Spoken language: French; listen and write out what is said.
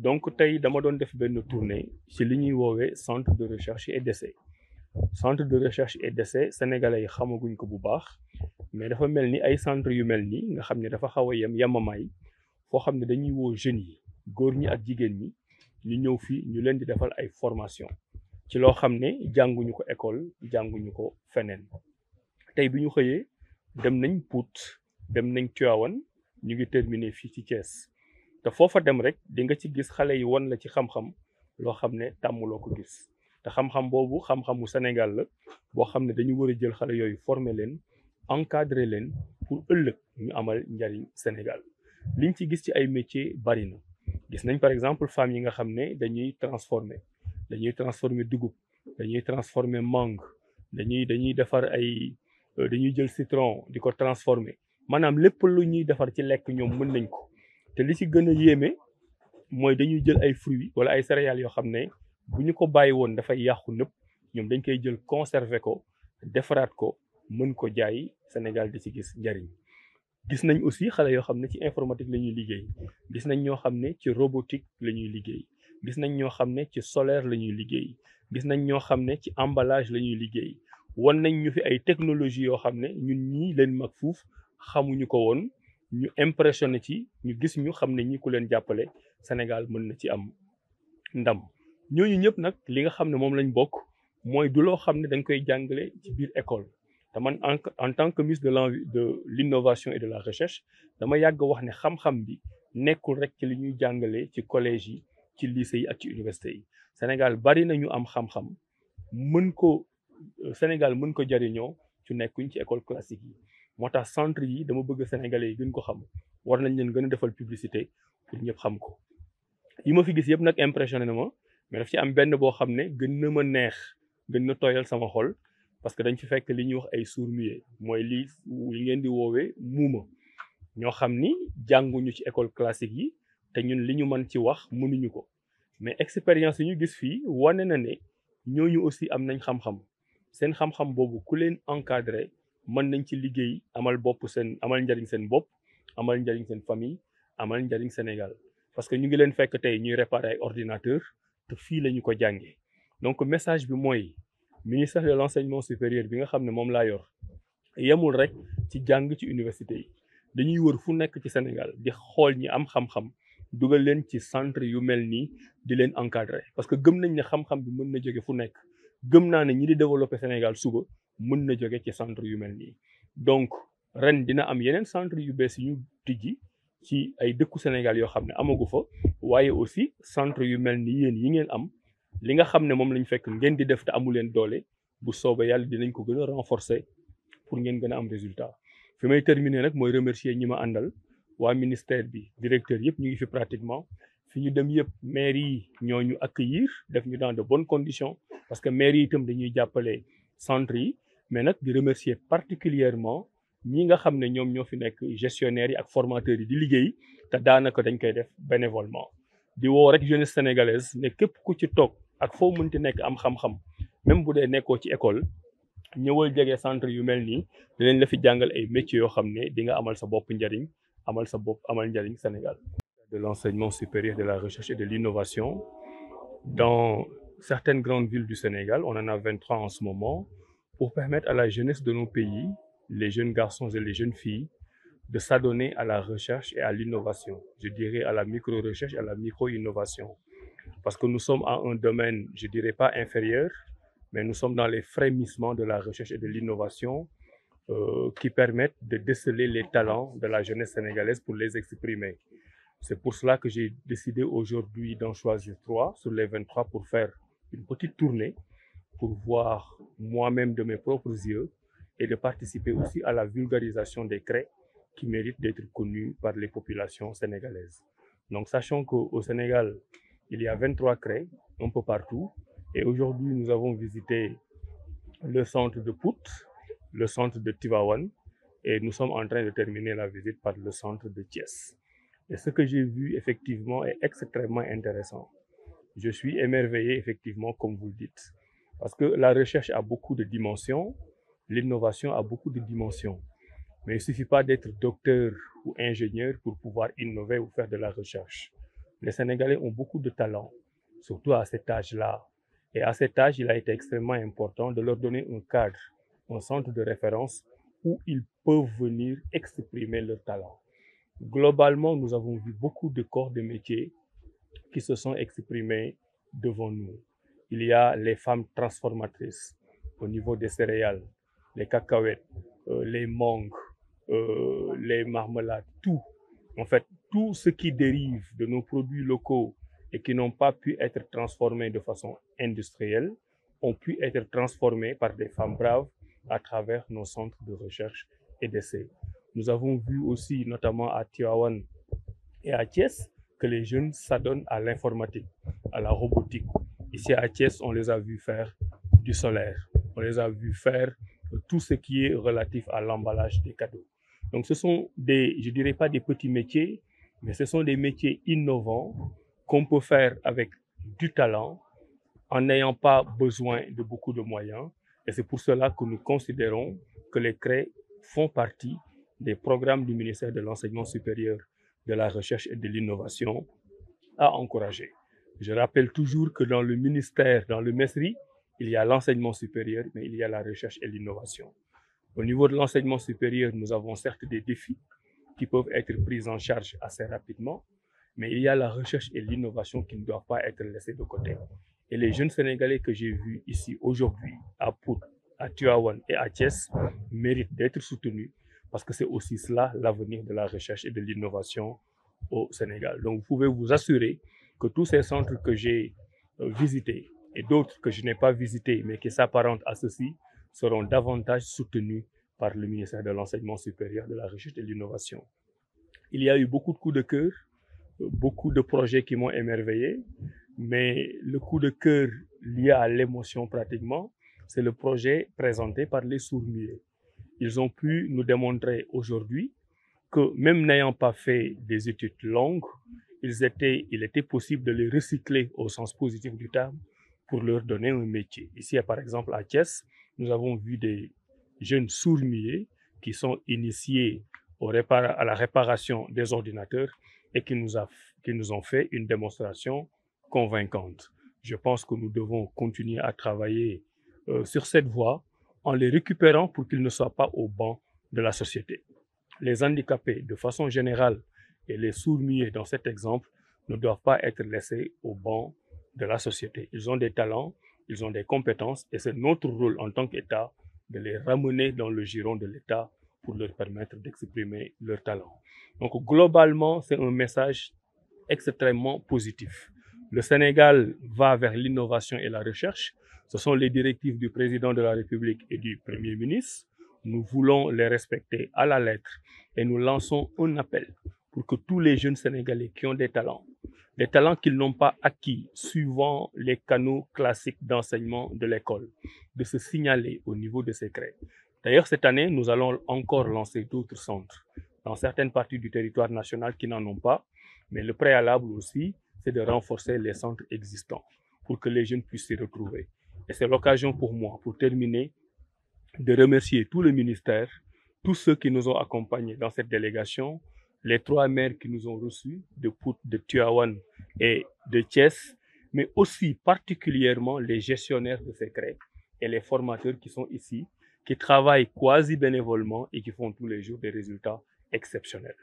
donc tey dama doon def benn tournée ci li ñuy woowee centre de recherche et d'essai. Centre de recherche et d'essai sénégalais yi xamaguñ ko bu baax, mais dafa mel ni ay centre yu mel nii nga xam ne dafa xaw a yamamaay foo xam ne dañuy woo jeunes yi góor ñi ak jigéen ñi ñu ñëw fii ñu leen di defal ay formation ci loo xam ne jànguñu ko école jànguñu ko feneen. tey bi ñu xëyee dem nañ Pout, dem nañ Tivaouane, ñu ngi terminer fii ci Thiès te foofa dem rek di nga ci gis xale yi won la ci xam-xam loo xam ne tàmmuloo ko gis te xam-xam boobu xam-xamu Sénégal la boo xam ne dañu war a jël xale yooyu former leen encadrer leen pour ëllëg ñu amal njariñ Sénégal. liñ ci gis ci ay métiers bari na gis nañ par exemple femmes yi nga xam ne dañuy transformer dugub, dañuy transformer mangue, dañuy defar ay dañuy jël citron di ko transformer maanaam lépp lu ñuy defar ci lekk ñoom mën nañ ko. te li ci gën a yéeme mooy dañuy jël ay fruits wala ay céréales yoo xam ne bu ñu ko bàyyi woon dafay yàqu nëpp, ñoom dañ koy jël conserver ko defaraat ko mën ko jaay Sénégal di ci gis njariñ. gis nañ aussi xale yoo xam ne ci informatique la ñuy liggéey, gis nañ ñoo xam ne ci robotique la ñuy liggéey, gis nañ ñoo xam ne ci solaire la ñuy liggéey, gis nañ ñoo xam ne ci emballage la ñuy liggéey. wan nañ ñu fi ay technologie yoo xam ne ñun ñii leen mag fuuf xamuñu ko woon, ñu impressionné ci ñu gis ñu xam ne ñi ku leen jàppale Sénégal mën na ci am ndam. ñooñu ñëpp nag li nga xam ne moom lañ bokk mooy du loo xam ne dañ koy jàngale ci biir école. te man en tant que ministre de l'innovation et de la recherche dama yàgg wax ne xam-xam bi nekkul rek ci li ñuy jàngale ci collège yi, ci lycée yi ak ci université yi. Sénégal bari na ñu am xam-xam Sénégal mën ko jariñoo ci nekkuñ ci école classique yi. moo tax centre yi dama bëgg sénégalais yi gën ko xam, war nañ leen gën a defal publicité pour ñëpp xam ko. yi ma fi gis yëpp nag impressionné na ma, mais daf ci am benn boo xam ne gën na ma neex, gën na tooyal sama xol, parce que dañ fi fekk li ñuy wax ay sourds-muets, mooy li ngeen di woowee muuma, ñoo xam ni jànguñu ci école classique yi te ñun li ñu mën ci wax mënuñu ko. mais expérience yi ñu gis fii wane na ne ñooñu aussi am nañ xam-xam. seen xam-xam boobu ku leen encadré mën nañ ci liggéey amal njariñ seen bopp, amal njariñ seen famille, amal njariñ Sénégal. parce que ñu ngi leen fekk tey ñuy réparer ay ordinateur te fii la ñu ko jàngee. donc message bi mooy ministère de l'enseignement supérieur bi nga xam ne moom laa yor yemul rek ci jàng ci université yi, dañuy wër fu nekk ci Sénégal di xool ñi am xam-xam dugal leen ci centre yu mel nii di leen encadrer, parce que gëm nañ ne xam-xam bi mën na jóge fu nekk. gëm naa ne ñi di développer Sénégal suba mën na jóge ci centre yu mel nii. donc ren dina am yeneen centre yu bees yu ñu tijji ci ay dëkku Sénégal yoo xam ne amagu fa, waaye aussi centre yu mel ni yéen yi ngeen am li nga xam ne moom lañ fekk ngeen di def te amu leen doole, bu soobee yàlla dinañ ko gën a renforcer pour ngeen gën a am résultat. fi may terminer nag mooy remercier ñi ma àndal, waa ministère bi, directeur yëpp ñu ngi fi pratiquement. fi ñu dem yëpp maire yi ñoo ñu accueillir, def ñu dans de bonnes conditions, parce que maire yi itam dañuy jàppale centre yi. mais nag di remercier particulièrement ñi nga xam ne ñoom ñoo fi nekk gestionnaires yi ak formateurs yi di liggéey te daanaka dañ koy def bénévolement. di woo rek jeunesse sénégalaise ne képp ku ci toog ak foo mënti nekk am xam-xam, même bu dee nekkoo ci école, ñëwal jege centre yu mel nii dinañ la fi jàngal ay métiers yoo xam ne di nga amal sa bopp njariñ, amal njariñ Sénégal. de l'enseignement supérieur, de la recherche et de l'innovation. Dans certaines grandes villes du Sénégal, on en a 23 en ce moment, pour permettre à la jeunesse de nos pays, les jeunes garçons et les jeunes filles, de s'adonner à la recherche et à l'innovation. Je dirais à la micro-recherche et à la micro-innovation. Parce que nous sommes à un domaine, je dirais pas inférieur, mais nous sommes dans les frémissements de la recherche et de l'innovation qui permettent de déceler les talents de la jeunesse sénégalaise pour les exprimer. C'est pour cela que j'ai décidé aujourd'hui d'en choisir 3 sur les 23 pour faire une petite tournée, pour voir moi-même de mes propres yeux et de participer aussi à la vulgarisation des craies qui méritent d'être connus par les populations sénégalaises. Donc sachant qu'au Sénégal, il y a 23 craies un peu partout, et aujourd'hui nous avons visité le centre de Pout, le centre de Tivaouane, et nous sommes en train de terminer la visite par le centre de Thiès. Et ce que j'ai vu effectivement est extrêmement intéressant. Je suis émerveillé effectivement, comme vous le dites, parce que la recherche a beaucoup de dimensions, l'innovation a beaucoup de dimensions. Mais il ne suffit pas d'être docteur ou ingénieur pour pouvoir innover ou faire de la recherche. Les Sénégalais ont beaucoup de talent, surtout à cet âge-là. Et à cet âge, il a été extrêmement important de leur donner un cadre, un centre de référence où ils peuvent venir exprimer leur talent. Globalement, nous avons vu beaucoup de corps de métier qui se sont exprimés devant nous. Il y a les femmes transformatrices au niveau des céréales, les cacahuètes, les mangues, les marmelades, tout. En fait, tout ce qui dérive de nos produits locaux et qui n'ont pas pu être transformés de façon industrielle ont pu être transformés par des femmes braves à travers nos centres de recherche et d'essai. Nous avons vu aussi, notamment à Tivaouane et à Thiès, que les jeunes s'adonnent à l'informatique, à la robotique. Ici à Thiès, on les a vus faire du solaire, on les a vus faire tout ce qui est relatif à l'emballage des cadeaux. Donc ce sont des, je dirais pas des petits métiers, mais ce sont des métiers innovants qu'on peut faire avec du talent en n'ayant pas besoin de beaucoup de moyens. Et c'est pour cela que nous considérons que les CREI font partie des programmes du ministère de l'Enseignement supérieur, de la Recherche et de l'Innovation à encourager. Je rappelle toujours que dans le ministère, dans le MESRI, il y a l'enseignement supérieur, mais il y a la recherche et l'innovation. Au niveau de l'enseignement supérieur, nous avons certes des défis qui peuvent être pris en charge assez rapidement, mais il y a la recherche et l'innovation qui ne doivent pas être laissées de côté. Et les jeunes Sénégalais que j'ai vus ici aujourd'hui, à Pout, à Tivaouane et à Thiès, méritent d'être soutenus parce que c'est aussi cela l'avenir de la recherche et de l'innovation au Sénégal. Donc vous pouvez vous assurer que tous ces centres que j'ai visités et d'autres que je n'ai pas visités mais qui s'apparentent à ceux-ci seront davantage soutenus par le ministère de l'Enseignement supérieur, de la Recherche et de l'Innovation. Il y a eu beaucoup de coups de cœur, beaucoup de projets qui m'ont émerveillé, mais le coup de cœur lié à l'émotion pratiquement, c'est le projet présenté par les sourds-muets. Ils ont pu nous démontrer aujourd'hui que même n'ayant pas fait des études longues, il était possible de les recycler au sens positif du terme pour leur donner un métier. Ici, par exemple, à Thiès, nous avons vu des jeunes sourds-muets qui sont initiés à la réparation des ordinateurs et qui nous ont fait une démonstration convaincante. Je pense que nous devons continuer à travailler sur cette voie en les récupérant pour qu'ils ne soient pas au banc de la société. Les handicapés, de façon générale, et les sourds-muets dans cet exemple, ne doivent pas être laissés au banc de la société. Ils ont des talents, ils ont des compétences et c'est notre rôle en tant qu'État de les ramener dans le giron de l'État pour leur permettre d'exprimer leurs talents. Donc globalement, c'est un message extrêmement positif. Le Sénégal va vers l'innovation et la recherche. Ce sont les directives du président de la République et du Premier ministre. Nous voulons les respecter à la lettre et nous lançons un appel pour que tous les jeunes Sénégalais qui ont des talents qu'ils n'ont pas acquis suivant les canaux classiques d'enseignement de l'école, de se signaler au niveau de ces CREI. D'ailleurs, cette année, nous allons encore lancer d'autres centres dans certaines parties du territoire national qui n'en ont pas, mais le préalable aussi, c'est de renforcer les centres existants pour que les jeunes puissent s'y retrouver. Et c'est l'occasion pour moi, pour terminer, de remercier tout le ministère, tous ceux qui nous ont accompagnés dans cette délégation, les 3 maires qui nous ont reçus, de Pout, de Tivaouane et de Thiès, mais aussi particulièrement les gestionnaires de ces CREI et les formateurs qui sont ici, qui travaillent quasi bénévolement et qui font tous les jours des résultats exceptionnels.